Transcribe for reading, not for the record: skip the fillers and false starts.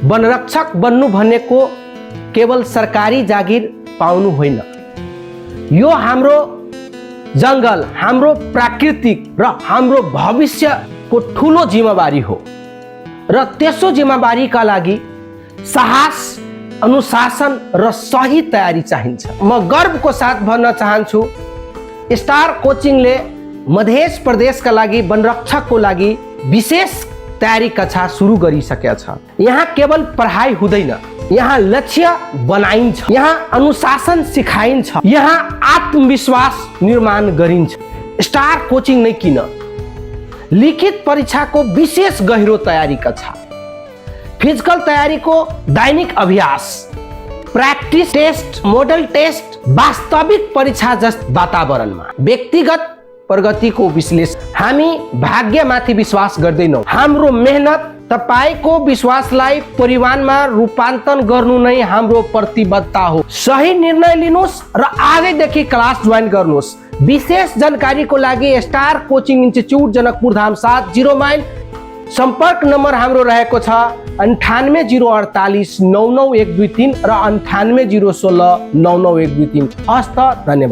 वनरक्षक बन्नु भनेको केवल सरकारी जागिर पाउनु होइन, यो हाम्रो जंगल, हाम्रो प्राकृतिक र हाम्रो भविष्यको ठूलो जिम्मेवारी हो र त्यसो जिम्मेवारीका लागि साहस, अनुशासन र सही तयारी चाहिन्छ। म गर्वको साथ भन्न चाहन्छु, स्टार कोचिङले मध्य प्रदेशका लागि वनरक्षकको लागि विशेष तयारी कक्षा सुरु गरिसकेको छ। यहाँ केवल पढाइ हुँदैन, यहाँ लक्ष्य बनाइन्छ, यहाँ अनुशासन सिकाइन्छ, यहाँ आत्मविश्वास निर्माण गरिन्छ। स्टार कोचिङ नै किन, लिखित परीक्षाको विशेष गहिरो तयारी कक्षा, फिजिकल तयारीको दैनिक अभ्यास, प्रैक्टिस टेस्ट, मोडल टेस्ट, वास्तविक परीक्षा जस्तो वातावरणमा व्यक्तिगत प्रगतिको विश्लेषण। हामी भाग्यमाथि विश्वास गर्दैनौँ, हाम्रो मेहनत, तपाईको विश्वासलाई परिमाणमा रूपान्तरण गर्नु नै हाम्रो प्रतिबद्धता हो। सही निर्णय लिनुहोस् र आजैदेखि क्लास ज्वाइन गर्नुहोस्। विशेष जानकारीको लागि star coaching institute Janakpur Dham 7 0 mile. सम्पर्क नम्बर हाम्रो रहेको छ 9804899123 र 9801699123। हस्त, धन्यवाद।